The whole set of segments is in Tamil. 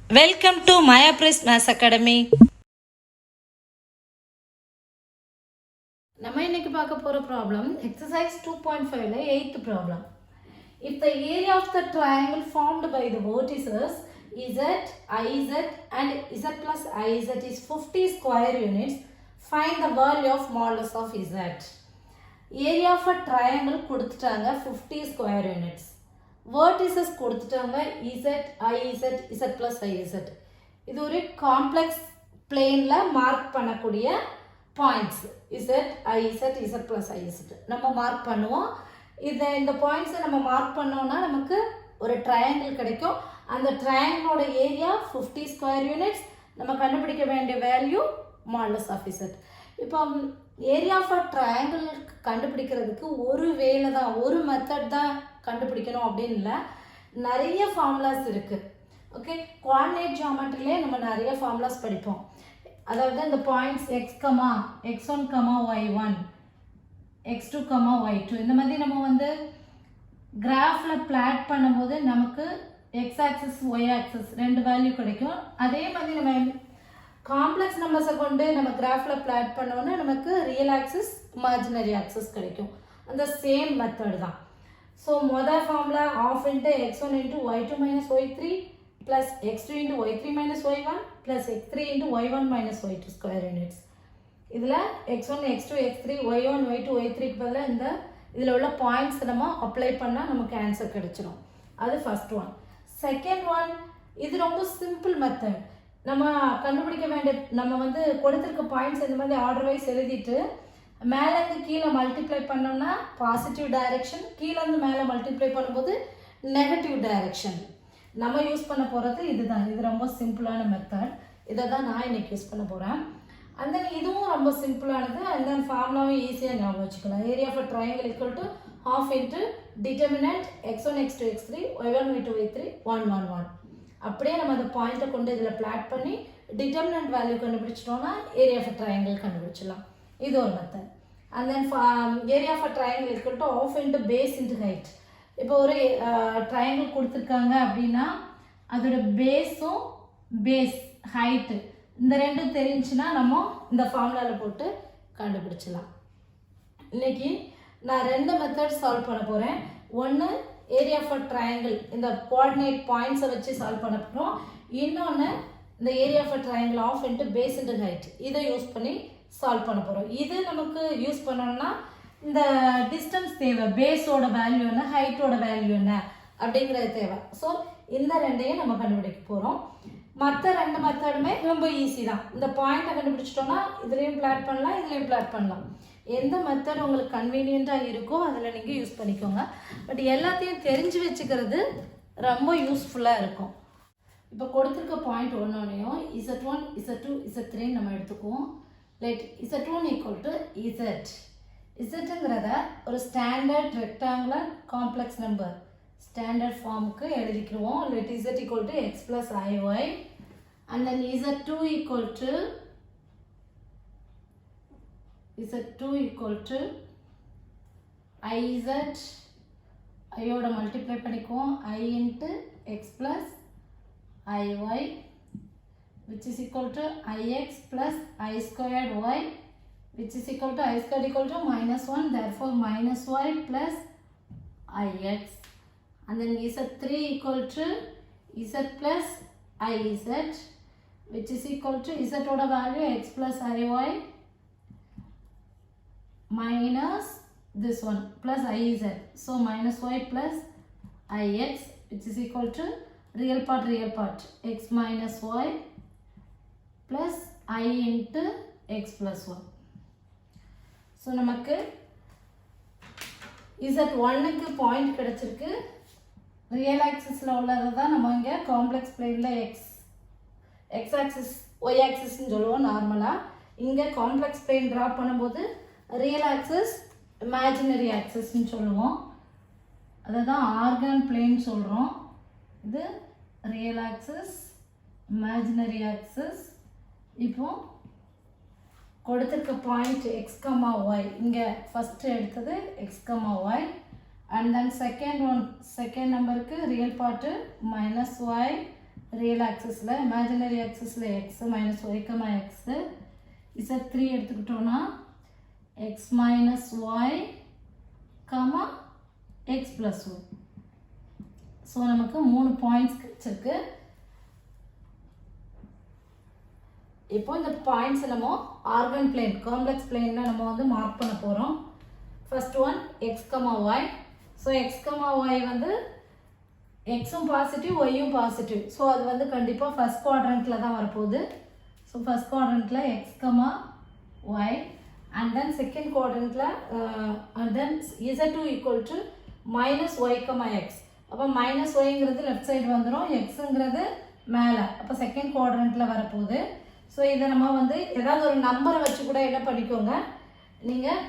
Welcome to Maya Press Maths Academy. நம்ம இன்னைக்கு பார்க்க போற ப்ராப்ளம் exercise 2.5 ல 8th problem. If the area of the triangle formed by the vertices z, iz and z plus iz is 50 square units, find the value of modulus of z. Area of a triangle கொடுத்துட்டாங்க 50 square units. Vertices கொடுத்துட்டாங்க z, iz, z plus iz. இது ஒரு காம்ப்ளெக்ஸ் பிளேன்ல மார்க் பண்ணக்கூடிய points z, iz, z plus iz நம்ம மார்க் பண்ணுவோம். இந்த பாயிண்ட்ஸை நம்ம மார்க் பண்ணோம்னா நமக்கு ஒரு ட்ரையாங்கிள் கிடைக்கும். அந்த ட்ரையாங்கிளோட ஏரியா 50 ஸ்கொயர் யூனிட்ஸ். நம்ம கண்டுபிடிக்க வேண்டிய வேல்யூ மாடுலஸ் ஆஃப் z. இப்போ ஏரியா ஆஃப் அ ட்ரையாங்கிள் கண்டுபிடிக்கிறதுக்கு ஒரு வேலை தான், ஒரு மெத்தட் தான் கண்டுபிடிக்கணும் அப்படின்னு இல்லை, நிறைய ஃபார்முலாஸ் இருக்குது. ஓகே, கோஆர்டினேட் ஜியோமெட்ரியிலே நம்ம நிறைய ஃபார்முலாஸ் படிப்போம். அதாவது இந்த points x1, y1, x2, y2 இந்த மாதிரி நம்ம வந்து கிராஃபில் பிளாட் பண்ணும்போது நமக்கு x ஆக்சிஸ் y ஆக்சிஸ் ரெண்டு வேல்யூ கிடைக்கும். அதே மாதிரி நம்ம காம்ப்ளெக்ஸ் நம்பர்ஸை கொண்டு நம்ம கிராஃபில் பிளாட் பண்ணோன்னா நமக்கு ரியல் ஆக்சிஸ் இமேஜினரி ஆக்சிஸ் கிடைக்கும். அந்த சேம் மெத்தட் தான். ஸோ மொதல் formula of into x1 into y2 minus y3 plus x2 into y3 minus y1 plus x3 into y1 minus y2 square units. இதில் x1, x2, x3, y1, y2, y3க்கு பதிலாக இதில் உள்ள பாயிண்ட்ஸ் நம்ம அப்ளை பண்ணால் நமக்கு ஆன்சர் கிடைச்சிடும். அது ஃபர்ஸ்ட் ஒன். செகண்ட் ஒன், இது ரொம்ப சிம்பிள் மெத்தட். நம்ம கண்டுபிடிக்க வேண்டிய, நம்ம வந்து கொடுத்துருக்க பாயிண்ட்ஸ் இந்த மாதிரி ஆர்டர் வைஸ் எழுதிட்டு மேலேருந்து கீழே மல்டிப்ளை பண்ணோம்னா பாசிட்டிவ் டைரெக்ஷன், கீழேருந்து மேலே மல்டிப்ளை பண்ணும்போது நெகட்டிவ் டைரெக்ஷன். நம்ம யூஸ் பண்ண போகிறது இதுதான். இது ரொம்ப சிம்பிளான மெத்தட். இதை தான் நான் இன்னைக்கு யூஸ் பண்ண போகிறேன். அண்ட் தென் இதுவும் ரொம்ப சிம்பிளானது. அண்ட் தென் ஃபார்முலாவும் ஈஸியாக ஞாபகம் வச்சுக்கலாம். Area of a triangle equal to half into determinant x1, x2, x3, y1, y2, y3, 1, 1, 1. அப்படியே நம்ம அந்த பாயிண்ட்டை கொண்டு இதில் பிளாட் பண்ணி டிட்டர்மினன்ட் வேல்யூ கண்டுபிடிச்சிட்டோம்னா ஏரியா ஆஃப் அ ட்ரையாங்கிள் கண்டுபிடிச்சிடலாம். இது ஒரு method. And then area of a triangle equal to half into base into height. இப்போ ஒரு ட்ரையாங்கிள் கொடுத்துருக்காங்க அப்படின்னா அதோட பேஸும் பேஸ் ஹைட்டு இந்த ரெண்டும் தெரிஞ்சுன்னா நம்ம இந்த ஃபார்முலாவில் போட்டு கண்டுபிடிச்சிடலாம். இன்னைக்கு நான் ரெண்டு மெத்தட் சால்வ் பண்ண போகிறேன். ஒன்று ஏரியா ஆஃப் அ ட்ரையாங்கிள் இந்த கோஆர்டினேட் பாயிண்ட்ஸை வச்சு சால்வ் பண்ண போகிறோம். இன்னொன்று இந்த area of a triangle half into base into height இதை யூஸ் பண்ணி சால்வ் பண்ண போகிறோம். இது நமக்கு யூஸ் பண்ணோம்னா இந்த டிஸ்டன்ஸ் தேவை, பேஸோட வேல்யூ என்ன, ஹைட்டோட வேல்யூ என்ன அப்படிங்கிறது தேவை. ஸோ இந்த ரெண்டையும் நம்ம கண்டுபிடிக்க போகிறோம். மற்ற ரெண்டு மெத்தடுமே ரொம்ப ஈஸி தான். இந்த பாயிண்ட்டை கண்டுபிடிச்சிட்டோம்னா இதுலேயும் பிளாட் பண்ணலாம், இதுலேயும் பிளாட் பண்ணலாம். எந்த மெத்தட் உங்களுக்கு கன்வீனியண்ட்டாக இருக்கோ அதில் நீங்கள் யூஸ் பண்ணிக்கோங்க. பட் எல்லாத்தையும் தெரிஞ்சு வச்சுக்கிறது ரொம்ப யூஸ்ஃபுல்லாக இருக்கும். இப்போ கொடுத்துருக்க பாயிண்ட் ஒன்றோனையும் z1, z2, z3 நம்ம எடுத்துக்குவோம். லைட் z1 ஈக்குவல் டு இசட்டுங்கிறத ஒரு standard rectangular complex number standard ஃபார்முக்கு எழுதிக்கிடுவோம். Let z equal to x plus iy and then z2 equal to iz, ஐயோட மல்டிப்ளை பண்ணிக்குவோம் i into x plus iy which is equal to ix plus I squared y which is equal to I squared equal to minus 1, therefore minus y plus ix. And then z3 equal to z plus iz which is equal to z oda value x plus iy minus this one plus iz, so minus y plus ix which is equal to real part x minus y plus I into x plus 1. So நமக்கு z1க்கு பாயிண்ட் கிடச்சிருக்கு. ரியல் ஆக்சிஸில் உள்ளதை தான் நம்ம இங்கே காம்ப்ளெக்ஸ் பிளேனில் எக்ஸ் ஆக்சிஸ் ஒய் ஆக்சிஸ்ன்னு சொல்லுவோம் நார்மலாக. இங்கே காம்ப்ளெக்ஸ் பிளேன் ட்ரா பண்ணும்போது ரியல் ஆக்சிஸ் இமேஜினரி ஆக்சிஸ்ன்னு சொல்லுவோம். அதை தான் ஆர்கன் பிளேன் சொல்கிறோம். இது ரியல் ஆக்சிஸ், இமேஜினரி ஆக்சிஸ். இப்போ கொடுத்துருக்க பாயிண்ட் x, y, இங்கே ஃபஸ்ட்டு எடுத்தது x, y and then second நம்பருக்கு real part minus y real ஆக்சிஸில், இமேஜினரி ஆக்சிஸில் x minus y comma x, Z3 எடுத்துக்கிட்டோன்னா x minus y comma x plus y. So நமக்கு 3 பாயிண்ட்ஸ் கிடச்சிருக்கு. இப்போ இந்த பாயிண்ட்ஸ் நம்ம ஆர்கன் பிளேன், காம்ப்ளெக்ஸ் பிளேனில் நம்ம வந்து மார்க் பண்ண போகிறோம். First one x comma y. So x comma y வந்து எக்ஸும் பாசிட்டிவ் ஒய்யும் பாசிட்டிவ். ஸோ அது வந்து கண்டிப்பாக ஃபர்ஸ்ட் குவாட்ரண்ட்டில் தான் வரப்போகுது. ஸோ ஃபர்ஸ்ட் குவாட்ரண்ட்டில் x comma y and then second குவாட்ரண்ட்டில் and then Z2 equal to minus y comma x. அப்போ மைனஸ் ஒய்ங்கிறது லெஃப்ட் சைடு வந்துடும், எக்ஸுங்கிறது மேலே. அப்போ செகண்ட் குவாட்ரண்ட்டில் வரப்போகுது. ஸோ இதை நம்ம வந்து ஏதாவது ஒரு நம்பரை வச்சு கூட என்ன பண்ணிக்கோங்க, நீங்கள்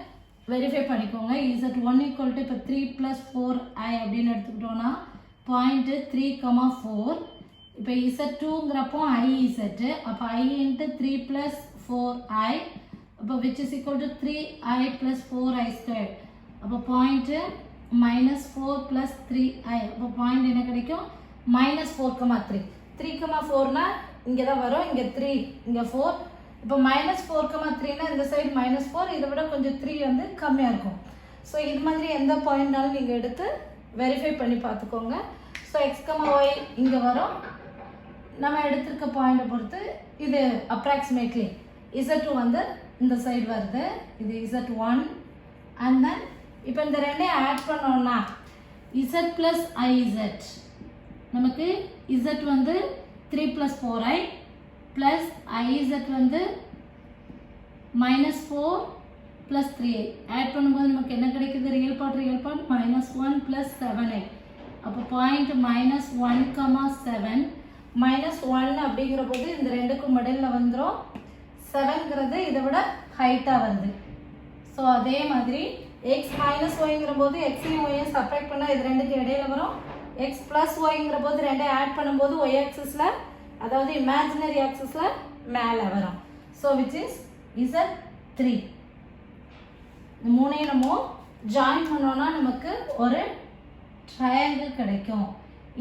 வெரிஃபை பண்ணிக்கோங்க. Z1 ஈக்குவல் டு இப்போ 3 + 4i அப்படின்னு எடுத்துக்கிட்டோன்னா பாயிண்ட்டு 3,4. இப்போ Z2ங்கிறப்போ IZ, அப்போ I × 3 + 4i, அப்போ which is equal to 3i + 4i². அப்போ பாயிண்ட்டு -4 + 3i. அப்போ பாயிண்ட் என்ன கிடைக்கும், -4,3. 3,4னா இங்கே தான் வரும், இங்கே 3 இங்கே 4. இப்போ -4,3னா இந்த சைடு -4, இதை விட கொஞ்சம் 3 வந்து கம்மியாக இருக்கும். ஸோ இது மாதிரி எந்த பாயிண்ட்னாலும் நீங்கள் எடுத்து வெரிஃபை பண்ணி பார்த்துக்கோங்க. ஸோ எக்ஸ் கமா ஒய் இங்கே வரும், நம்ம எடுத்திருக்க பாயிண்டை பொறுத்து இது அப்ராக்சிமேட்லி. Z2 வந்து இந்த சைடு வருது, இது Z1. அண்ட் தென் இப்போ இந்த ரெண்டையும் ஆட் பண்ணோம்னா Z + IZ, நமக்கு Z வந்து 3 + 4i ப்ளஸ் IZ வந்து -4 + 3i. ஆட் பண்ணும்போது நமக்கு என்ன கிடைக்குது, ரியல் பார்ட் -1 + 7i. அப்போ பாயிண்ட் -1,7. -1 அப்படிங்கிற போது இந்த ரெண்டுக்கும் மிடில் வந்துடும். 7ங்கிறது இதை விட ஹைட்டாக வருது. ஸோ அதே மாதிரி எக்ஸ் மைனஸ் ஒய்ங்கிற போது எக்ஸையும் ஒய்யும் செப்பரேட் பண்ணால் இது ரெண்டுக்கு இடையில வரும். எக்ஸ் ப்ளஸ் ஒய்ங்கிற போது ரெண்டே ஆட் பண்ணும்போது ஒய் ஆக்சிஸில், அதாவது இமேஜினரி ஆக்சிஸில் மேலே வரும். So which is Z3. இந்த மூணையும் நம்ம ஜாயின் பண்ணோன்னா நமக்கு ஒரு ட்ரையாங்கிள் கிடைக்கும்.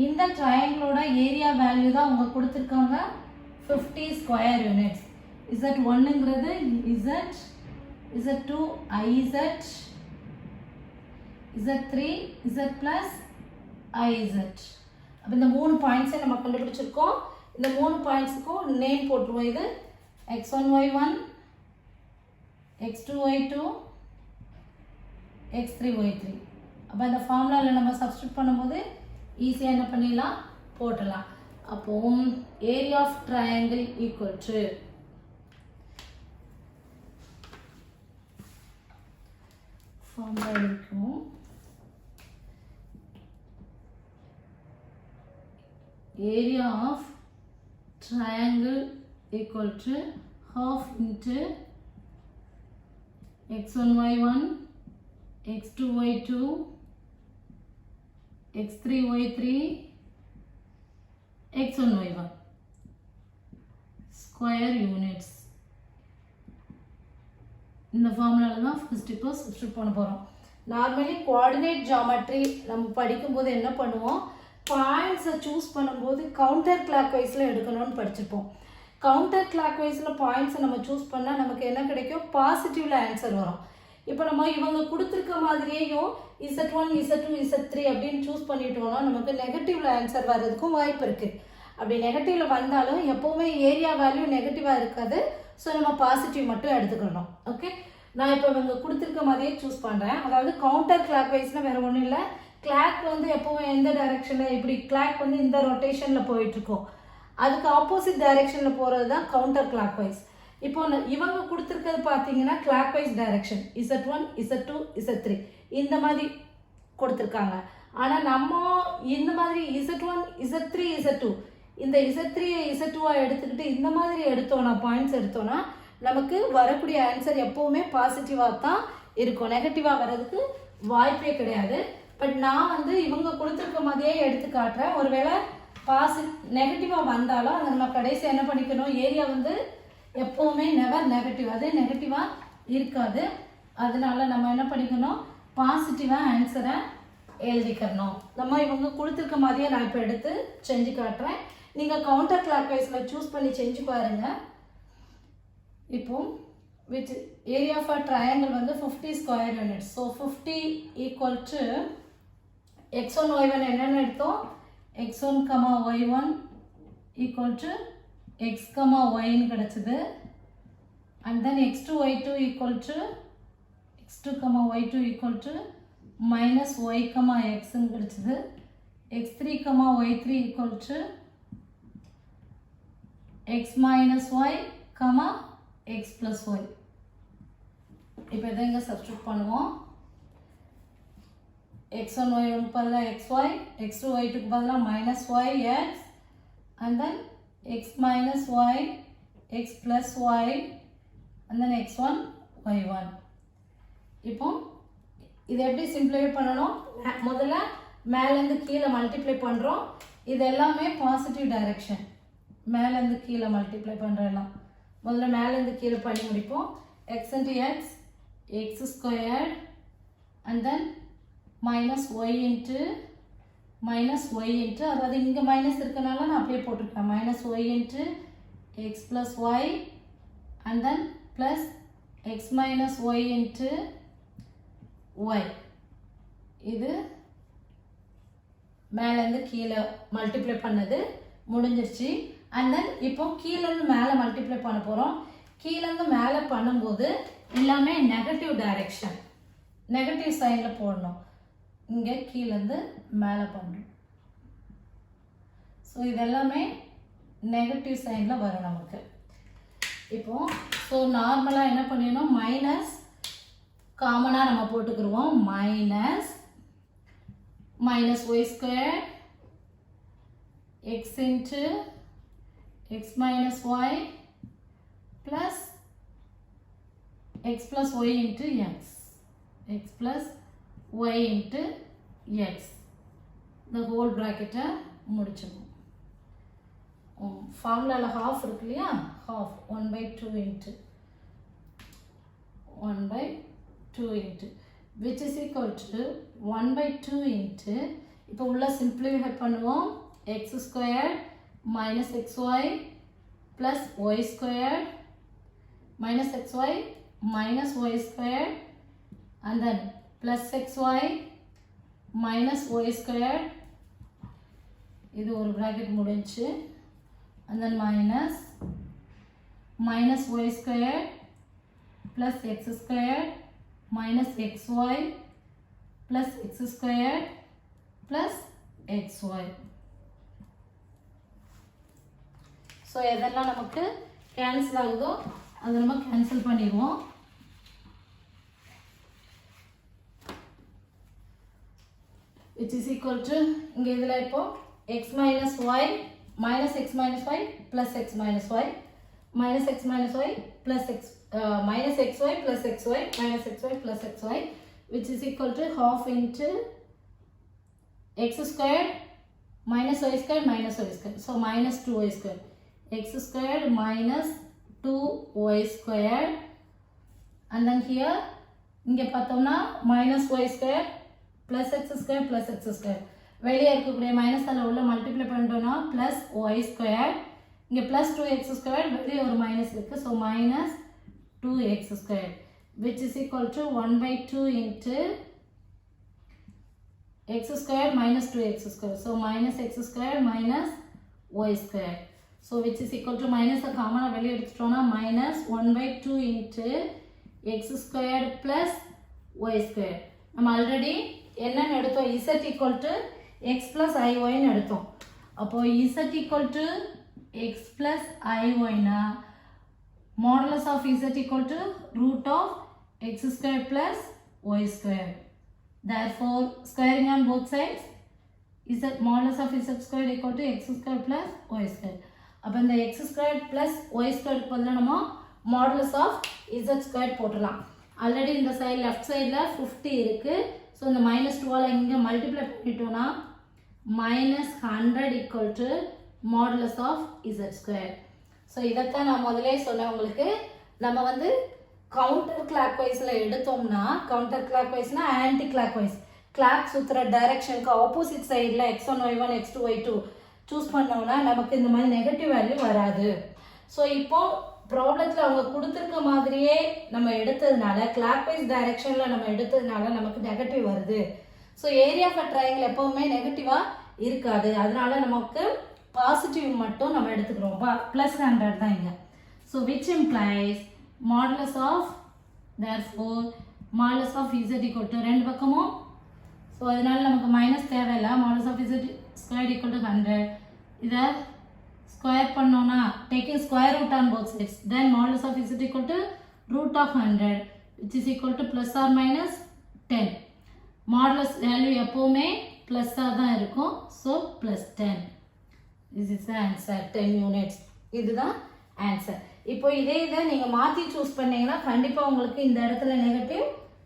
இந்த ட்ரையாங்கிளோட ஏரியா வேல்யூ தான் அவங்க கொடுத்துருக்காங்க, 50 ஸ்கொயர் யூனிட்ஸ். Z1ங்கிறது Z, Z2 IZ, Z3 Z + IZ. அப்போ இந்த 3 பாயிண்ட்ஸை நம்ம கண்டுபிடிச்சிருக்கோம். இந்த 3 பாயிண்ட்ஸுக்கும் நேம் போட்டுருவோம். இது x1 y1, x2 y2, x3 y3. அப்போ இந்த ஃபார்முலாவில் நம்ம சப்ஸ்டியூட் பண்ணும்போது ஈஸியாக என்ன பண்ணிடலாம், போட்டலாம். அப்போ area of triangle equal to formula இருக்கும், area of triangle equal to half into x1 y1, x2 y2, x3 y3, x1 y1 square units. இந்த ஃபார்முலாவில் தான் ஃபர்ஸ்ட் இப்போ சப்ஸ்டியூட் பண்ண போகிறோம். நார்மலி கோஆர்டினேட் ஜியாமெட்ரி நம்ம படிக்கும்போது என்ன பண்ணுவோம், பாயிண்ட்ஸை சூஸ் பண்ணும்போது கவுண்டர் கிளாக் வைஸில் எடுக்கணும்னு படிச்சுப்போம். கவுண்டர் கிளாக் வைஸில் பாயிண்ட்ஸை நம்ம சூஸ் பண்ணால் நமக்கு என்ன கிடைக்கும், பாசிட்டிவில் ஆன்சர் வரும். இப்போ நம்ம இவங்க கொடுத்துருக்க மாதிரியேயும் Z1 Z2 Z3 அப்படின்னு சூஸ் பண்ணிட்டோம்னா நமக்கு நெகட்டிவில் ஆன்சர் வர்றதுக்கும் வாய்ப்பு இருக்குது. அப்படி நெகட்டிவில் வந்தாலும் எப்போவுமே ஏரியா வேல்யூ நெகட்டிவாக இருக்காது. ஸோ நம்ம பாசிட்டிவ் மட்டும் எடுத்துக்கணும். ஓகே, நான் இப்போ இவங்க கொடுத்துருக்க மாதிரியே சூஸ் பண்ணுறேன். அதாவது கவுண்டர் கிளாக் வைஸ்னால் வேறு ஒன்றும் இல்லை, கிளாக் வந்து எப்போவும் எந்த டைரெக்ஷனில், இப்படி கிளாக் வந்து இந்த ரொட்டேஷனில் போயிட்டுருக்கோம், அதுக்கு ஆப்போசிட் டைரெக்ஷனில் போகிறது தான் கவுண்டர் கிளாக் வைஸ். இப்போ இவங்க கொடுத்துருக்கிறது பார்த்தீங்கன்னா clock wise direction, Z1 Z2 Z3 இந்த மாதிரி கொடுத்துருக்காங்க. ஆனால் நம்ம இந்த மாதிரி Z1 Z3 Z2 இந்த Z3 Z2 எடுத்துக்கிட்டு இந்த மாதிரி எடுத்தோன்னா, பாயிண்ட்ஸ் எடுத்தோன்னா நமக்கு வரக்கூடிய ஆன்சர் எப்போவுமே பாசிட்டிவாக தான் இருக்கும், நெகட்டிவாக வர்றதுக்கு வாய்ப்பே கிடையாது. பட் நான் வந்து இவங்க கொடுத்துருக்க மாதிரியே எடுத்து காட்டுறேன். ஒருவேளை நெகட்டிவாக வந்தாலும் அதை நம்ம கடைசி என்ன பண்ணிக்கணும், ஏரியா வந்து எப்போவுமே நெவர் நெகட்டிவ், அது நெகட்டிவாக இருக்காது. அதனால நம்ம என்ன பண்ணிக்கணும், பாசிட்டிவாக ஆன்சரை எழுதிக்கணும். நம்ம இவங்க கொடுத்துருக்க மாதிரியே நான் இப்போ எடுத்து செஞ்சு காட்டுறேன். நீங்கள் கவுண்டர் கிளாக் வைஸில் சூஸ் பண்ணி செஞ்சு பாருங்கள். இப்போ which area of a triangle வந்து 50 square units. So 50 equal to x1 y1 என்னன்னு எடுத்தோம், x1 y1 equal to x y ன்னு கிடச்சிது. And then x2 y2 equal to x2 y2 equal to minus y x ன்னு கிடச்சிது. x3 y3 equal to x minus y x plus y. இப்போ இதை இங்கே சப்ஸ்டியூட் பண்ணுவோம். x1 y1 பதிலாக xy, x2 y2 பதிலாக minus y x, and then x minus y x plus y, and then x1 y1. இப்போ இதை எப்படி சிம்பிளிஃபை பண்ணணும், முதல்ல மேலேருந்து கீழே மல்டிப்ளை பண்ணுறோம். இது எல்லாமே பாசிட்டிவ் டைரெக்ஷன். மேலேருந்து கீழே மல்டிப்ளை பண்ணுறலாம். முதல்ல மேலேருந்து கீழே பண்ணி முடிப்போம். x into x, x squared, and then minus y into அதாவது இங்கே மைனஸ் இருக்கனால நான் அப்படியே போட்டிருக்கேன். minus y into x plus y, and then plus x minus y into y. இது மேலேருந்து கீழே மல்டிப்ளை பண்ணது முடிஞ்சிருச்சு. அண்ட் தென் இப்போ கீழேருந்து மேலே மல்டிப்ளை பண்ண போகிறோம். கீழேருந்து மேலே பண்ணும்போது எல்லாமே நெகட்டிவ் டைரெக்ஷன், நெகட்டிவ் சைனில் போடணும். இங்கே கீழேருந்து மேலே பண்ணுறோம். ஸோ இதெல்லாமே நெகட்டிவ் சைனில் வரும் நமக்கு. இப்போது ஸோ நார்மலாக என்ன பண்ணிடணும், மைனஸ் காமனாக நம்ம போட்டுக்கிடுவோம். Minus y square x into x minus y plus x plus y into x plus y into x. the whole bracket முடிச்சிடும். ஃபார்முலாவில் half இருக்கு இல்லையா, half 1/2 into 1/2 into which is equal to 1/2 into இப்போ உள்ள சிம்பிளிஃபை பண்ணுவோம். x squared minus xy plus y squared minus xy minus y squared, and then plus xy minus y squared. இது ஒரு bracket முடிஞ்சு. And then minus y squared plus x squared minus xy plus x squared plus xy. So எதெல்லாம் நமக்கு கேன்சல் ஆகுதோ அதை நம்ம கேன்சல் பண்ணிடுவோம். விச் இஸ் ஈக்குவல் டு இங்கே இதில் இப்போ x minus y minus x minus y plus x minus y minus x minus y plus x minus xy plus xy minus xy plus xy which is equal to half into x squared minus y squared minus y squared. So minus 2y squared. X squared minus 2y squared, and then here இங்கே பார்த்தோம்னா minus y squared plus x squared plus x squared. வெளியே இருக்கக்கூடிய மைனஸால் உள்ள மல்டிப்ளை பண்ணிட்டோம்னா plus y squared. இங்கே plus 2x squared, வெளியே ஒரு மைனஸ் இருக்குது. So minus 2x squared which is equal to 1/2 into x squared minus 2x squared. So minus x squared minus y squared. So which is equal to minus a common வெளியே எடுத்துட்டோம்னா minus 1/2 into x squared plus y squared. நம்ம ஆல்ரெடி என்னன்னு எடுத்தோம், z equal to x plus iy ன்னு எடுத்தோம். அப்போ z equal to x plus iy னா modulus of z equal to root of x squared plus y squared. Therefore squaring on both sides, z modulus of z squared equal to x squared plus y squared. அப்போ இந்த x squared plus y squared பதிலாக நம்ம modulus of z squared போட்டுடலாம். ஆல்ரெடி இந்த சைடு லெஃப்ட் சைடில் 50 இருக்குது. ஸோ இந்த minus 2ஆல் இங்கே மல்டிப்ளை பண்ணிட்டோன்னா minus 100 equal to modulus of z squared. So இதைத்தான் நான் முதலே சொன்னேன் உங்களுக்கு. நம்ம வந்து கவுண்டர் கிளாக் வைஸில் எடுத்தோம்னா, கவுண்டர் கிளாக் வைஸ்னால் ஆன்டி கிளாக் வைஸ், கிளாக் சுற்றுற டைரக்ஷனுக்கு ஆப்போசிட் சைடில் x1 y1 x2 y2 choose பண்ணோம்னா நமக்கு இந்த மாதிரி நெகட்டிவ் வேல்யூ வராது. ஸோ இப்போ ப்ராப்ளத்தில் அவங்க கொடுத்துருக்க மாதிரியே நம்ம எடுத்ததுனால கிளாக் வைஸ் டைரக்ஷனில் நம்ம எடுத்ததுனால நமக்கு நெகட்டிவ் வருது. So area of a triangle எப்போவுமே நெகட்டிவாக இருக்காது. அதனால நமக்கு பாசிட்டிவ் மட்டும் நம்ம எடுத்துக்கிறோம். +100 தான் இங்கே. So which implies modulus of therefore modulus of z equal to ரெண்டு பக்கமும். ஸோ அதனால நமக்கு மைனஸ் தேவையில்லை. Modulus of z square equal to 100. இதை ஸ்கொயர் பண்ணோன்னா taking square root on both sides then modulus of z equal to root of 100 which is equal to plus or minus 10. Modulus value எப்போவுமே ப்ளஸ்ஸாக தான் இருக்கும். So +10. this is the answer. 10 units. இதுதான் ஆன்சர். இப்போ இதை நீங்கள் மாற்றி சூஸ் பண்ணீங்கன்னா கண்டிப்பாக உங்களுக்கு இந்த இடத்துல நெகட்டிவ்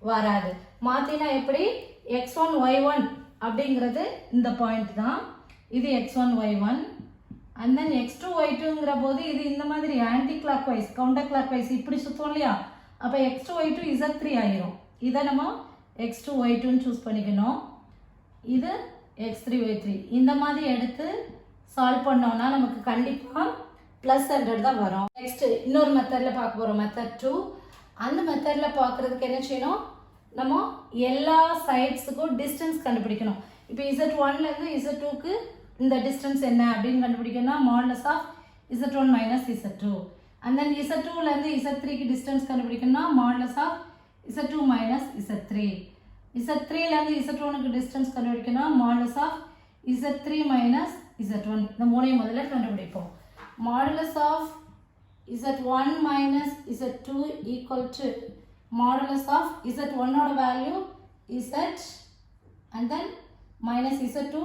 வராது. மாற்றினா எப்படி x1 y1 அப்படிங்கிறது இந்த பாயிண்ட் தான். இது x1 y1 and then x2 y2ங்கிற போது இது இந்த மாதிரி anti clock wise counterclockwise இப்படி சுற்றுவோம் இல்லையா? அப்போ x2 y2 z3 ஆயிரும். இதை நம்ம x2 y2ன்னு சூஸ் பண்ணிக்கணும். இது x3 y3 இந்த மாதிரி எடுத்து சால்வ் பண்ணோம்னா நமக்கு கண்டிப்பாக +100 தான் வரும். நெக்ஸ்ட் இன்னொரு மெத்தடில் பார்க்க போகிறோம், மெத்தட் 2. அந்த மெத்தடில் பார்க்குறதுக்கு என்ன செய்யணும், நம்ம எல்லா சைட்ஸுக்கும் டிஸ்டன்ஸ் கண்டுபிடிக்கணும். இப்போ z1லேருந்து z2க்கு இந்த டிஸ்டன்ஸ் என்ன அப்படின்னு கண்டுபிடிக்கணும்னா modulus of z1 minus z2. And then z2லேருந்து z3க்கு டிஸ்டன்ஸ் கண்டுபிடிக்கணும்னா modulus of z2 minus z3. z3லேருந்து z1க்கு டிஸ்டன்ஸ் கண்டுபிடிக்கணும்னா modulus of z3 minus z1. இந்த மூணையும் முதல்ல கண்டுபிடிப்போம். Modulus of z1 minus z2 equal to modulus of z1 ஓட value z and then minus z2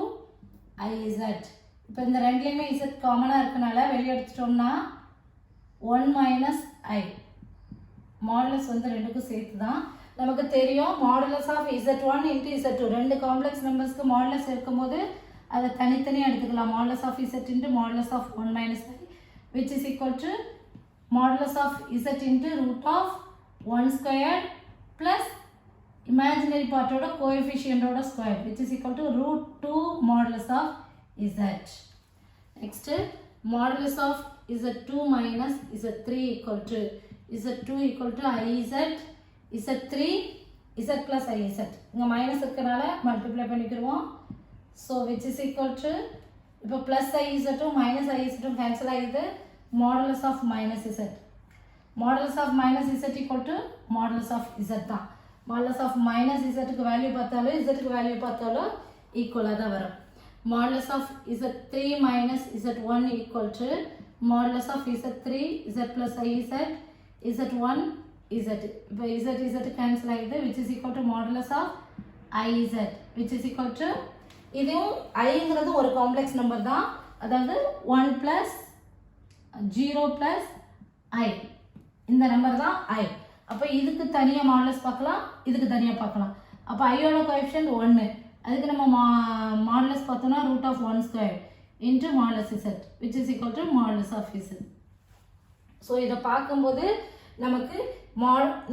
iz. இப்போ இந்த ரெண்டுலேயுமே z காமனாக இருக்கனால வெளியே எடுத்துட்டோம்னா 1 minus I. மாடுலஸ் வந்து ரெண்டுக்கும் சேர்த்து தான். நமக்கு தெரியும் modulus of z1 into z2 ரெண்டு காம்ப்ளெக்ஸ் நம்பர்ஸ்க்கு மாடுலஸ் இருக்கும்போது அதை தனித்தனியாக எடுத்துக்கலாம். Modulus of z into modulus of 1 minus I which is equal to modulus of z into root of 1 squared plus imaginary part oda coefficient oda square which is equal to root 2 modulus of z. Next modulus of z2 minus z3 equal to z2 equal to iz, z3 z plus iz. இங்க மைனஸ் இருக்கனால மல்டிப்ளை பண்ணிக்கிறோம். so which is equal to இப்போ plus iz2 minus iz2 cancel ஆகிடுது. modulus of minus z. modulus of minus z equal to modulus of z தான். modulus of minus zக்கு வேல்யூ பார்த்தாலும் zக்கு வேல்யூ பார்த்தாலும் ஈக்குவலாக தான் வரும். modulus of z3 minus z1 equal to modulus of z3 z plus iz z1 z. இப்போ z cancel ஆகிடுது which is equal to modulus of iz which is equal to இதுவும் ஐங்கிறது ஒரு காம்ப்ளெக்ஸ் நம்பர் தான். அதாவது 1 plus 0 plus I இந்த நம்பர் தான் I. அப்போ இதுக்கு தனியாக மாடுலஸ் பார்க்கலாம், இதுக்கு தனியாக பார்க்கலாம். அப்போ ஐயோட கோஎஃபிஷியன்ட் 1. அதுக்கு நம்ம மாடுலஸ் பார்த்தோம்னா root of 1 square into modulus z which is equal to modulus of z. So இதை பார்க்கும்போது நமக்கு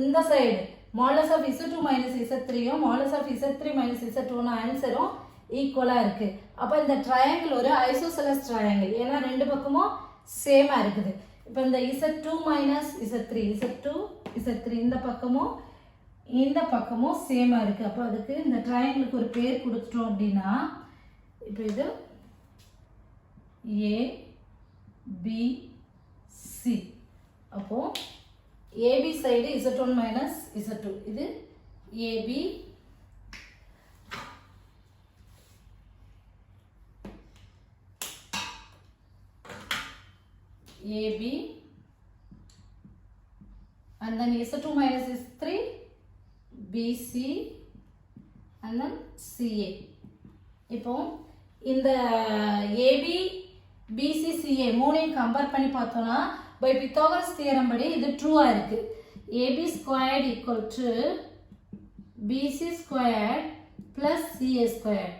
இந்த side modulus of z2 minus z3யும் மாடுலஸ் ஆஃப் z3 மைனஸ் z2ன்னு ஆன்சரும் ஈக்குவலாக இருக்குது. அப்போ இந்த ட்ரையாங்கிள் ஒரு ஐசோசெலஸ் ட்ரையாங்கிள், ஏன்னா ரெண்டு பக்கமும் சேமாக இருக்குது. இப்போ இந்த z2 minus z3 z2 z3 இந்த பக்கமும் சேமாக இருக்குது. அப்போ அதுக்கு இந்த ட்ரையாங்கிளுக்கு ஒரு பேர் கொடுத்துட்டோம் அப்படின்னா இப்போ இது ஏ பி சி. அப்போது AB side z1 minus z2 இது AB AB and then z2 minus z3 BC and then CA. இப்போ இந்த AB BC CA மூணையும் கம்பேர் பண்ணி பார்த்தோம்னா பை பித்தாகரஸ் தியரம் படி இது ட்ரூவாக இருக்குது. AB squared equal to BC squared plus CA squared.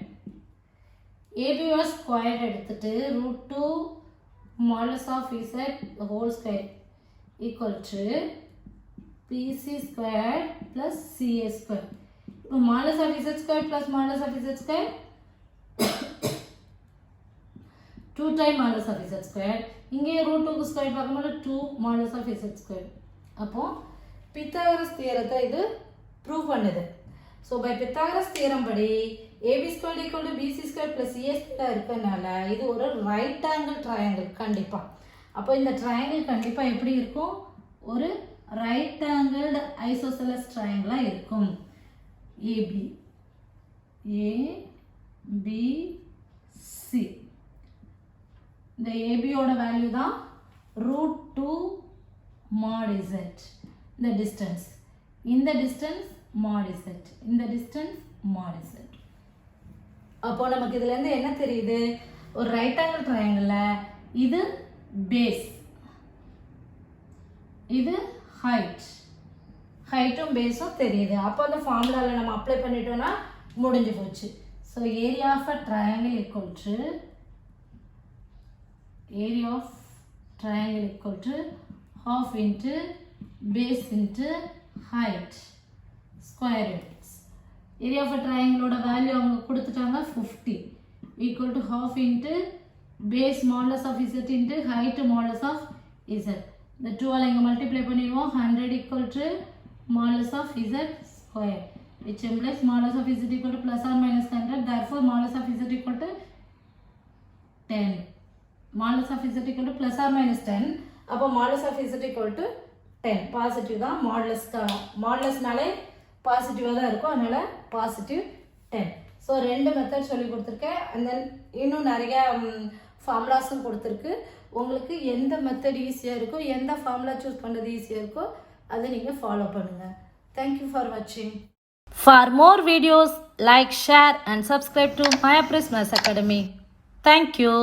AB squared எடுத்துட்டு root 2 modulus of z the whole square equal to bc squared plus ca squared. இப்போ modulus of z squared plus modulus of z squared 2 time modulus of z squared. இங்கே root 2 ஸ்கொயர் பார்க்கும்போது 2 modulus of z squared. அப்போ பித்தாகரஸ் தியரத்தை இது ப்ரூவ் பண்ணுது. ஸோ பை பித்தாகரஸ் தியரம் படி ab squared equal to bc squared plus a squared இருக்கனால இது ஒரு ரைட் ஆங்கிள் ட்ரையாங்கிள் கண்டிப்பாக. அப்போ இந்த ட்ரையாங்கிள் கண்டிப்பாக எப்படி இருக்கும்? ஒரு ரைட் ஆங்கிள் ஐசோசெலஸ் ட்ரையாங்கிளாக இருக்கும். AB ABC இந்த ABயோட வேல்யூ தான் √2 mod z. இந்த டிஸ்டன்ஸ், இந்த டிஸ்டன்ஸ் mod z, இந்த டிஸ்டன்ஸ் mod z. அப்போ நமக்கு இதுலேருந்து என்ன தெரியுது? ஒரு ரைட் ஆங்கிள் ட்ரையாங்கிளில் இது பேஸ், இது ஹைட், ஹைட்டும் பேஸும் தெரியுது. அப்போ அந்த ஃபார்முலாவில் நம்ம அப்ளை பண்ணிட்டோம்னா முடிஞ்சு போச்சு. So area of a triangle equal to area of triangle equal to half into base into height square units. Area of a triangle ஓட வேல்யூ அவங்க கொடுத்துட்டாங்க 50 equal to half into base modulus of z into height modulus of z. இந்த 2 ஆல் இங்கே மல்டிப்ளை பண்ணிடுவோம். 100 equal to modulus of z square which implies modulus of z equal to plus or minus 100. Therefore modulus of z equal to 10. Modulus of z equal to plus or minus 10. அப்போ modulus of z equal to 10. Positive தான். மாடுலஸ்னாலே பாசிட்டிவாக தான் இருக்கும். அதனால் பாசிட்டிவ் 10. ஸோ 2 மெத்தட் சொல்லி கொடுத்துருக்கேன். அண்ட் தென் இன்னும் நிறைய ஃபார்முலாஸும் கொடுத்துருக்கு. உங்களுக்கு எந்த மெத்தட் ஈஸியாக இருக்கோ, எந்த ஃபார்முலா சூஸ் பண்ணுறது ஈஸியாக இருக்கோ அதை நீங்கள் ஃபாலோ பண்ணுங்கள். தேங்க்யூ ஃபார் வாட்சிங். For more videos, like, share and subscribe to Maya Prismas Academy. Thank you.